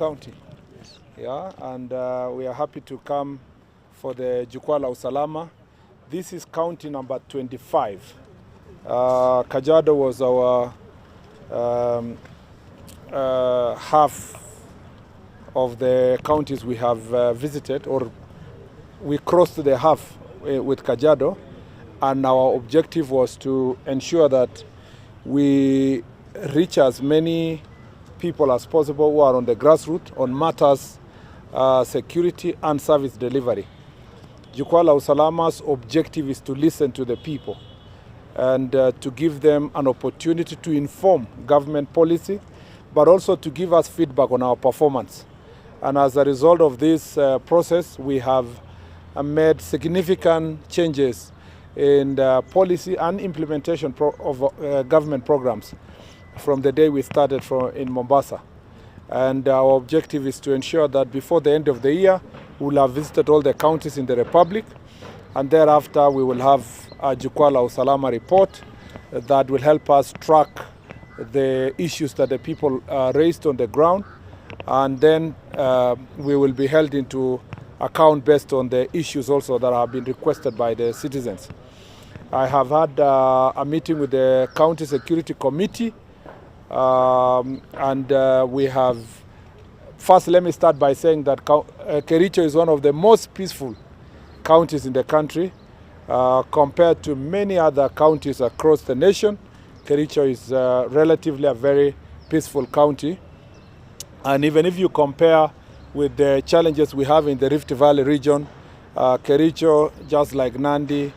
County. Yeah, and we are happy to come for the Jukwaa La Usalama. This is county number 25. Kajiado was our half of the counties we have visited, or we crossed the half with Kajiado, and our objective was to ensure that we reach as many people as possible who are on the grassroots on matters security and service delivery. Jukwaa La Usalama's objective is to listen to the people and to give them an opportunity to inform government policy, but also to give us feedback on our performance. And as a result of this process, we have made significant changes in the policy and implementation of government programs from the day we started in Mombasa. And our objective is to ensure that before the end of the year, we will have visited all the counties in the Republic, and thereafter we will have a Jukwaa La Usalama report that will help us track the issues that the people raised on the ground, and then we will be held into account based on the issues also that have been requested by the citizens. I have had a meeting with the County Security Committee, and we have, first let me start by saying that Kericho is one of the most peaceful counties in the country. Compared to many other counties across the nation, Kericho is relatively a very peaceful county. And even if you compare with the challenges we have in the Rift Valley region, Kericho, just like Nandi,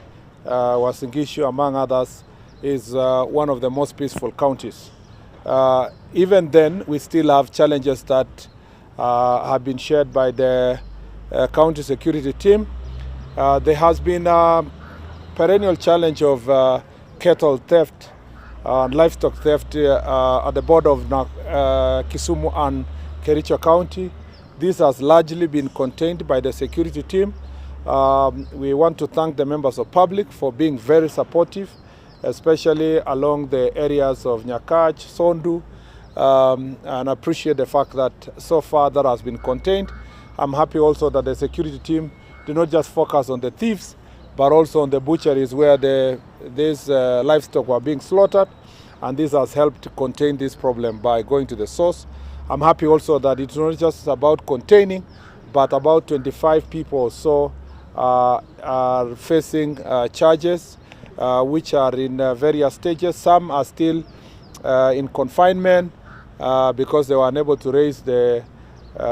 Uasin Gishu, among others, is one of the most peaceful counties. Even then, we still have challenges that have been shared by the county security team. There has been a perennial challenge of cattle theft and livestock theft at the border of Kisumu and Kericho County. This has largely been contained by the security team. We want to thank the members of public for being very supportive, especially along the areas of Nyakach, Sondu, and appreciate the fact that so far that has been contained. I'm happy also that the security team do not just focus on the thieves, but also on the butcheries where these livestock were being slaughtered, and this has helped contain this problem by going to the source. I'm happy also that it's not just about containing, but about 25 people or so are facing charges, which are in various stages. Some are still in confinement because they were unable to raise the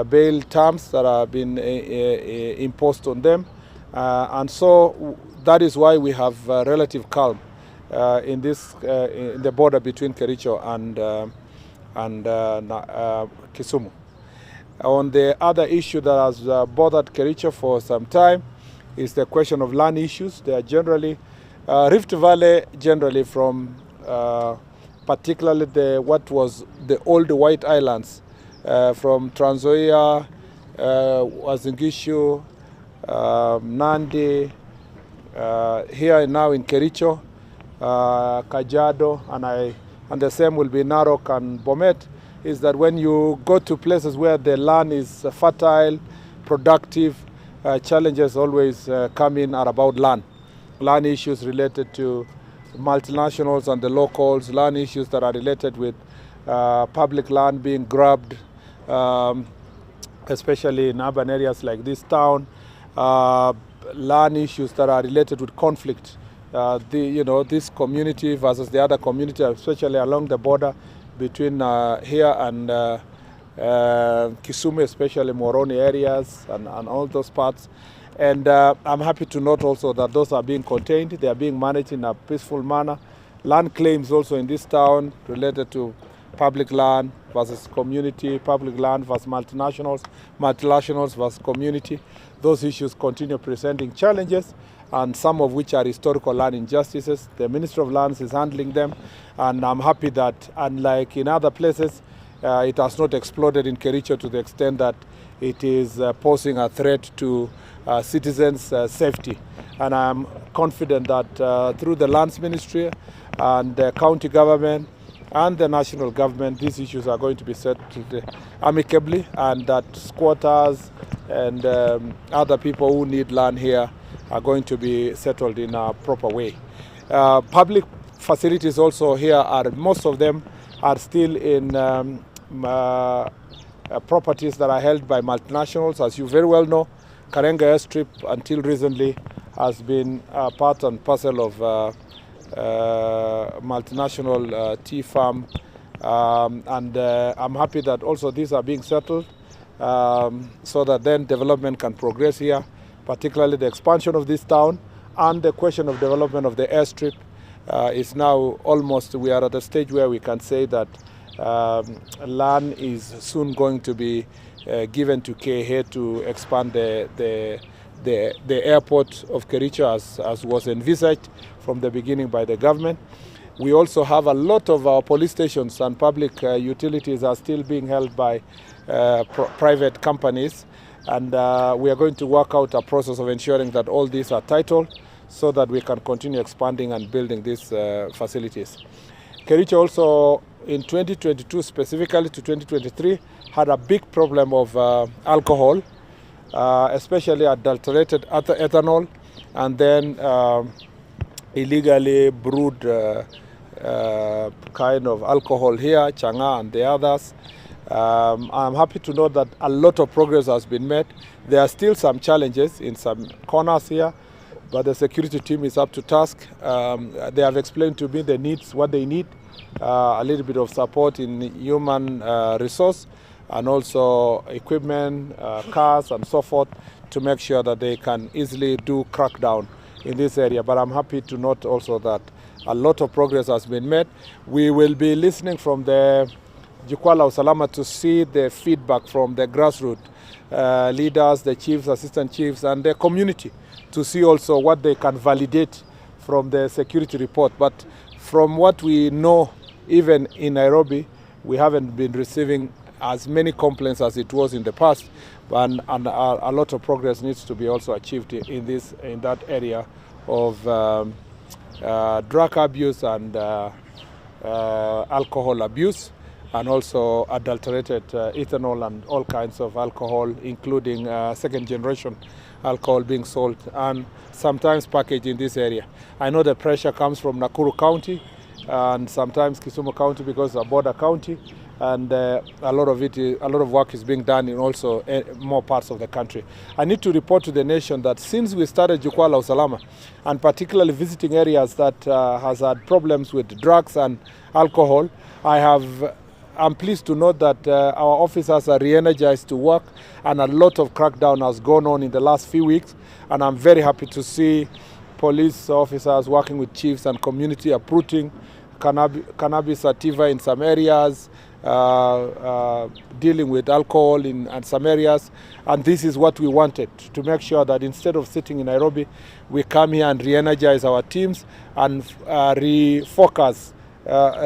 bail terms that have been imposed on them. And so that is why we have relative calm in the border between Kericho and Kisumu. On the other issue that has bothered Kericho for some time is the question of land issues. They are generally Rift Valley, generally from particularly what was the old White Islands, from Trans Nzoia, Uasin Gishu, Nandi, here now in Kericho, Kajiado, and the same will be Narok and Bomet, is that when you go to places where the land is fertile, productive, challenges always come in are about land. Land issues related to multinationals and the locals, land issues that are related with public land being grabbed, especially in urban areas like this town, land issues that are related with conflict, this community versus the other community, especially along the border between here and Kisumu, especially Moroni areas and all those parts. And I'm happy to note also that those are being contained. They are being managed in a peaceful manner. Land claims also in this town related to public land versus community, public land versus multinationals, multinationals versus community. Those issues continue presenting challenges, and some of which are historical land injustices. The Ministry of Lands is handling them, and I'm happy that, unlike in other places, it has not exploded in Kericho to the extent that it is posing a threat to citizens' safety. And I'm confident that through the Lands Ministry and the county government and the national government, these issues are going to be settled amicably, and that squatters and other people who need land here are going to be settled in a proper way. Public facilities also here most of them are still in properties that are held by multinationals. As you very well know, Karenga airstrip until recently has been part and parcel of multinational tea farm, and I'm happy that also these are being settled so that then development can progress here, particularly the expansion of this town, and the question of development of the airstrip is now almost, we are at a stage where we can say that land is soon going to be given to KH to expand the airport of Kericho as was envisaged from the beginning by the government. We also have a lot of our police stations and public utilities are still being held by private companies, and we are going to work out a process of ensuring that all these are titled so that we can continue expanding and building these facilities. Kericho also in 2022, specifically to 2023, had a big problem of alcohol, especially adulterated ethanol, and then illegally brewed kind of alcohol here, changa and the others. I'm happy to know that a lot of progress has been made. There are still some challenges in some corners here, but the security team is up to task. They have explained to me the needs, what they need, a little bit of support in human resource, and also equipment, cars and so forth, to make sure that they can easily do crackdown in this area. But I'm happy to note also that a lot of progress has been made. We will be listening from the Jukwaa La Usalama to see the feedback from the grassroots leaders, the chiefs, assistant chiefs, and the community, to see also what they can validate from the security report. But from what we know, even in Nairobi, we haven't been receiving as many complaints as it was in the past, and a lot of progress needs to be also achieved in that area of drug abuse and alcohol abuse, and also adulterated ethanol and all kinds of alcohol, including second generation alcohol being sold and sometimes packaged in this area. I know the pressure comes from Nakuru County and sometimes Kisumu County because it's a border county, and a lot of work is being done in also more parts of the country. I need to report to the nation that since we started Jukwaa La Usalama, and particularly visiting areas that has had problems with drugs and alcohol, I'm pleased to note that our officers are re-energized to work, and a lot of crackdown has gone on in the last few weeks, and I'm very happy to see police officers working with chiefs and community uprooting cannabis sativa in some areas, dealing with alcohol in some areas. And this is what we wanted, to make sure that instead of sitting in Nairobi, we come here and re-energize our teams and refocus,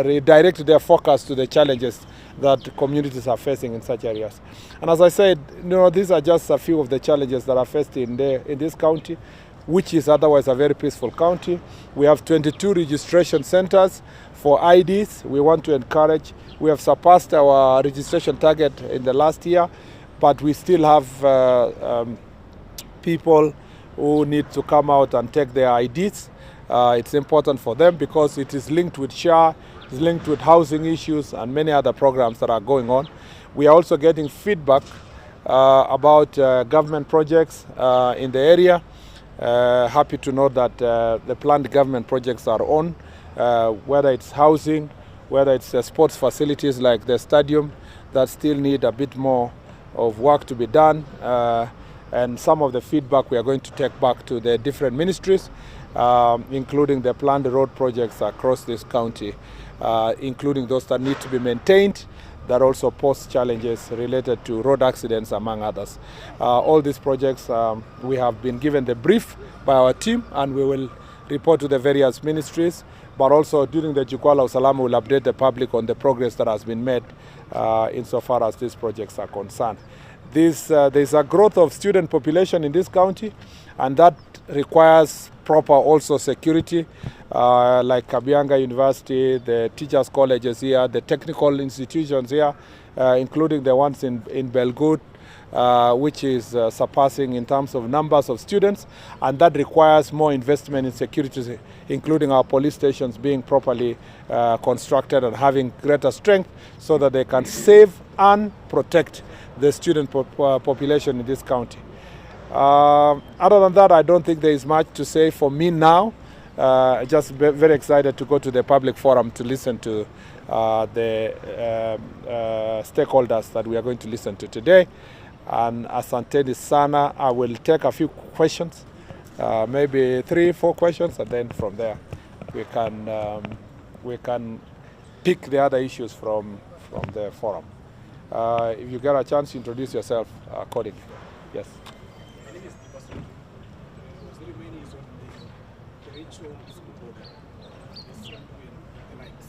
redirect their focus to the challenges that communities are facing in such areas. And as I said, these are just a few of the challenges that are faced in this county, which is otherwise a very peaceful county. We have 22 registration centers for IDs. We want to encourage. We have surpassed our registration target in the last year, but we still have people who need to come out and take their IDs. It's important for them because it is linked with SHA, it's linked with housing issues and many other programs that are going on. We are also getting feedback about government projects in the area. Happy to know that the planned government projects are on, whether it's housing, whether it's sports facilities like the stadium that still need a bit more of work to be done. And some of the feedback we are going to take back to the different ministries, including the planned road projects across this county, including those that need to be maintained, that also pose challenges related to road accidents, among others. All these projects, we have been given the brief by our team, and we will report to the various ministries, but also during the Jukwaa La Usalama, we'll update the public on the progress that has been made insofar as these projects are concerned. There's a growth of student population in this county, and that requires proper also security, like Kabianga University, the teachers' colleges here, the technical institutions here, including the ones in Belgut, which is surpassing in terms of numbers of students, and that requires more investment in security, including our police stations being properly constructed and having greater strength so that they can save and protect the student population in this county. Other than that, I don't think there is much to say for me now. Just very excited to go to the public forum to listen to the stakeholders that we are going to listen to today. And asanteni sana. I will take a few questions, maybe 3-4 questions, and then from there we can pick the other issues from the forum. If you get a chance to introduce yourself accordingly. Yes. My name is Pastor. The remaining is on the Kericho border, the likes.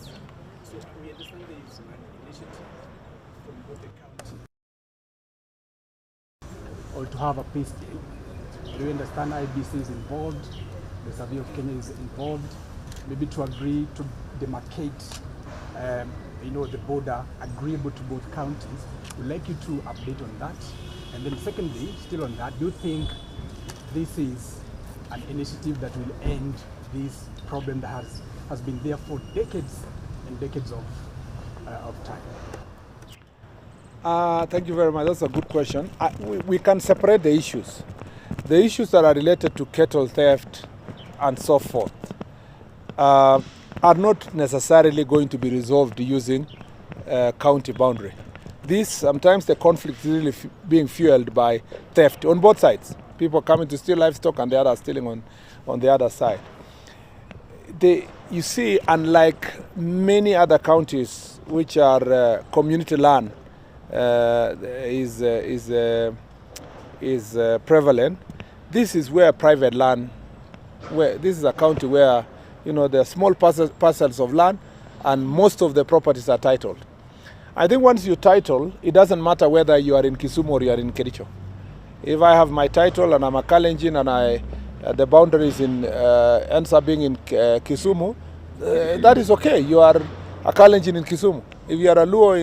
So we understand there is an initiative from both the county or to have a peace day. Do you understand IBC is involved, the Survey of Kenya is involved, maybe to agree to demarcate the border agreeable to both counties. We'd like you to update on that. And then secondly, still on that, do you think this is an initiative that will end this problem that has been there for decades and decades of time? Thank you very much. That's a good question. We can separate the issues. The issues that are related to cattle theft and so forth are not necessarily going to be resolved using county boundary. Sometimes the conflict is really being fueled by theft on both sides. People coming to steal livestock and the others stealing on the other side. You see, unlike many other counties which are community land is prevalent, this is where private land, this is a county where there are small parcels of land and most of the properties are titled. I think once you title, it doesn't matter whether you are in Kisumu or you are in Kericho. If I have my title and I'm a Kalenjin and the boundaries ends up being in Kisumu, that is okay. You are a Kalenjin in Kisumu. If you are a Luo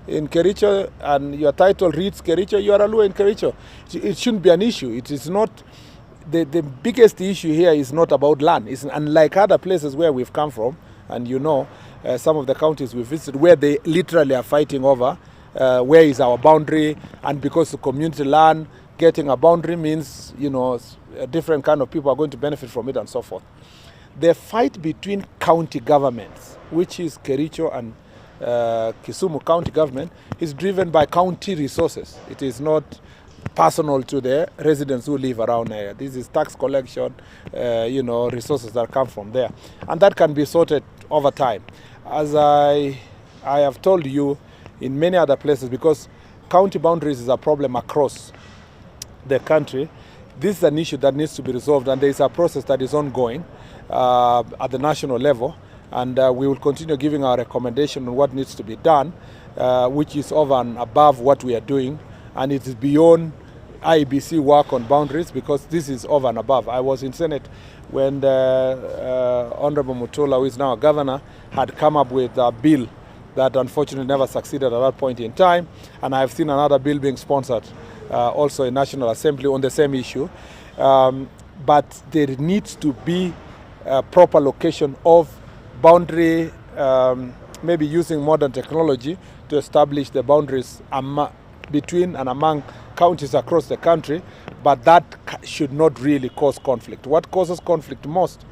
in Kericho and your title reads Kericho, you are a Luo in Kericho. It shouldn't be an issue. It is not. The biggest issue here is not about land. It's unlike other places where we've come from, and some of the counties we visited where they literally are fighting over where is our boundary, and because the community land, getting a boundary means a different kind of people are going to benefit from it and so forth. The fight between county governments, which is Kericho and Kisumu county government, is driven by county resources. It is not personal to the residents who live around here. This is tax collection, resources that come from there. And that can be sorted over time. As I have told you in many other places, because county boundaries is a problem across the country, this is an issue that needs to be resolved, and there is a process that is ongoing at the national level, and we will continue giving our recommendation on what needs to be done, which is over and above what we are doing, and it is beyond IBC work on boundaries, because this is over and above. I was in Senate when the Honorable Mutola, who is now a governor, had come up with a bill that unfortunately never succeeded at that point in time, and I have seen another bill being sponsored also in National Assembly on the same issue. But there needs to be a proper location of boundary, maybe using modern technology to establish the boundaries between and among counties across the country, but that should not really cause conflict. What causes conflict most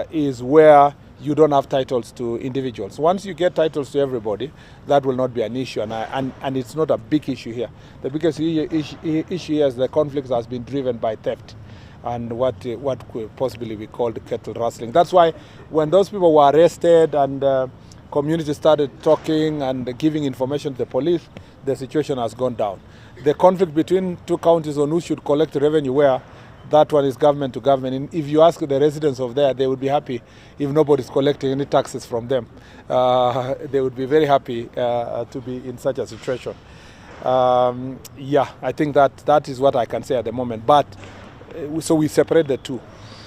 is where you don't have titles to individuals. Once you get titles to everybody, that will not be an issue, and it's not a big issue here. The biggest issue here is the conflict has been driven by theft and what could possibly be called cattle rustling. That's why when those people were arrested and community started talking and giving information to the police, the situation has gone down. The conflict between two counties on who should collect revenue where, that one is government to government. And if you ask the residents of there, they would be happy if nobody's collecting any taxes from them. They would be very happy to be in such a situation. Yeah, I think that is what I can say at the moment. But so we separate the two.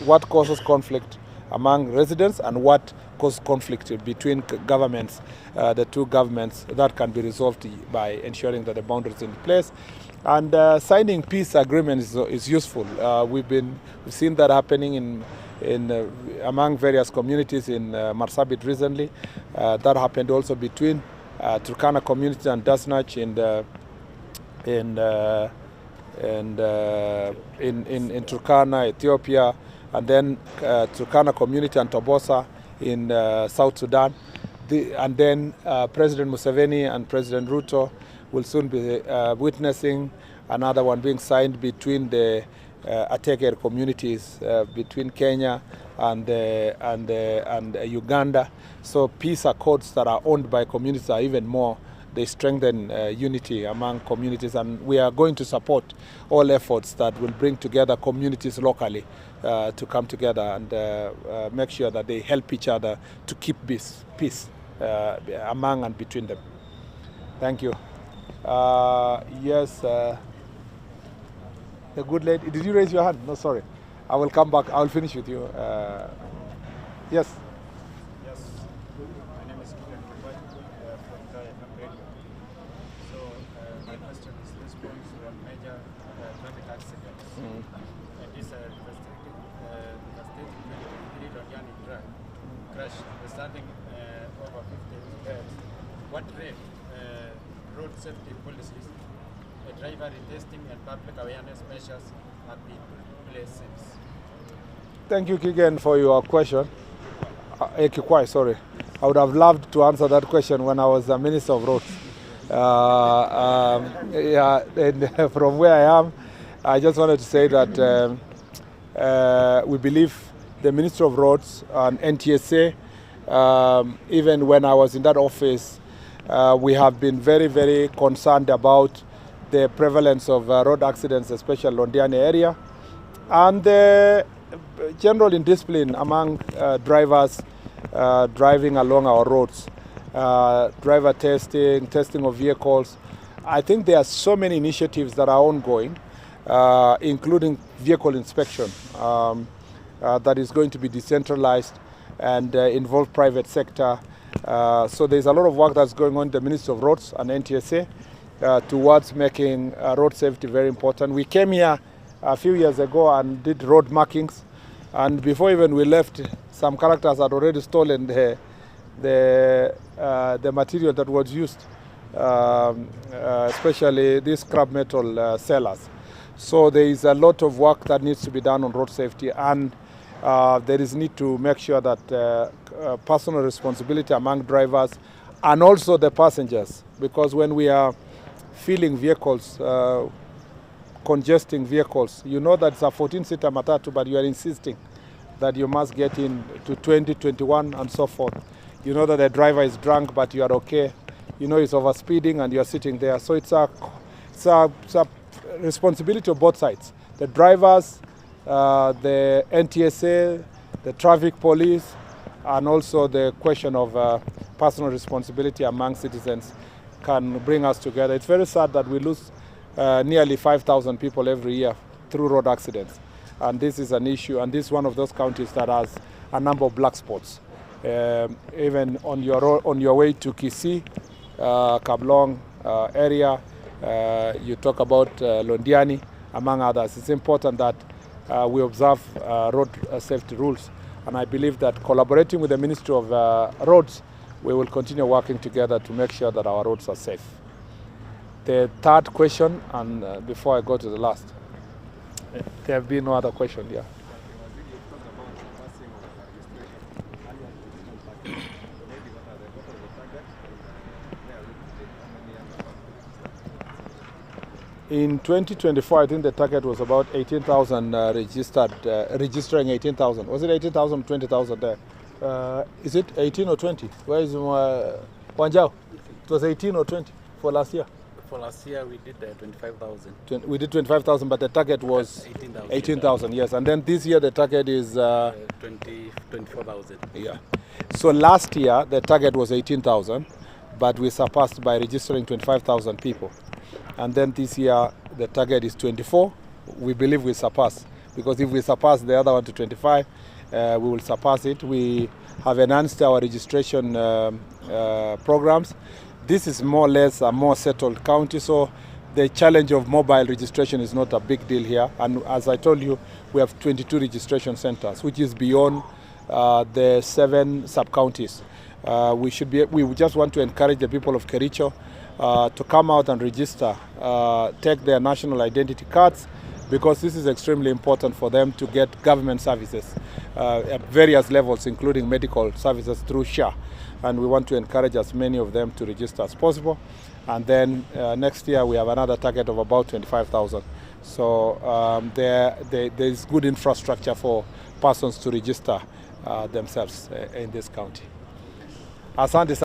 what causes conflict among residents and what causes conflict between governments, the two governments. That can be resolved by ensuring that the boundaries in place. And signing peace agreements is useful. We've seen that happening among various communities in Marsabit recently. That happened also between Turkana community and Dasnach in Turkana, Ethiopia, and then Turkana community and Tobosa in South Sudan. And then President Museveni and President Ruto will soon be witnessing another one being signed between the Ateker communities between Kenya and Uganda. So peace accords that are owned by communities are even more. They strengthen unity among communities, and we are going to support all efforts that will bring together communities locally to come together and make sure that they help each other to keep peace among and between them. Thank you. Yes, the good lady. Did you raise your hand? No, sorry. I will come back. I will finish with you. Yes. My name is from Kericho. So my question is response on major traffic accidents. And this devastating 2023 Londiani truck crash, resulting over 50 deaths. What rate road safety policies, driver testing and public awareness measures have been placed since? Thank you, Kigen, for your question. Kikwai, sorry. I would have loved to answer that question when I was the Minister of Roads. And from where I am, I just wanted to say that we believe the Minister of Roads and NTSA, even when I was in that office, we have been very, very concerned about the prevalence of road accidents, especially Londiani area, and the general indiscipline among drivers driving along our roads. Driver testing of vehicles. I think there are so many initiatives that are ongoing, including vehicle inspection that is going to be decentralized and involve private sector. So there's a lot of work that's going on in the Ministry of Roads and NTSA towards making road safety very important. We came here a few years ago and did road markings, and before even we left, some characters had already stolen the material that was used, especially these scrap metal sellers. So there is a lot of work that needs to be done on road safety, and there is need to make sure that personal responsibility among drivers and also the passengers, because when we are filling vehicles, congesting vehicles, you know that it's a 14-seater matatu, but you are insisting that you must get in to 20, 21, and so forth. You know that the driver is drunk, but you are okay. You know he's overspeeding, and you are sitting there. So it's a responsibility of both sides. The drivers, the NTSA, the traffic police, and also the question of personal responsibility among citizens can bring us together. It's very sad that we lose nearly 5,000 people every year through road accidents. And this is an issue, and this is one of those counties that has a number of black spots. Even on your way to Kisii, Kablong area, you talk about Londiani, among others. It's important that we observe road safety rules. And I believe that collaborating with the Ministry of Roads, we will continue working together to make sure that our roads are safe. The third question, and before I go to the last, there have been no other question, yeah. In 2024, I think the target was about 18,000 registering 18,000. Was it 18,000 or 20,000 there? Is it 18 or 20? Where is Wanjao? It was 18 or 20 for last year? For last year, we did 25,000. We did 25,000, but the target was 18,000, yes. And then this year, the target is 24,000. Yeah. So last year, the target was 18,000, but we surpassed by registering 25,000 people. And then this year, the target is 24. We believe we surpass because if we surpass the other one to 25, we will surpass it. We have enhanced our registration programs. This is more or less a more settled county, so the challenge of mobile registration is not a big deal here. And as I told you, we have 22 registration centers, which is beyond the 7 sub-counties. We just want to encourage the people of Kericho to come out and register, take their national identity cards, because this is extremely important for them to get government services at various levels, including medical services through SHA. And we want to encourage as many of them to register as possible. And then next year we have another target of about 25,000. So there is good infrastructure for persons to register themselves in this county. Asante.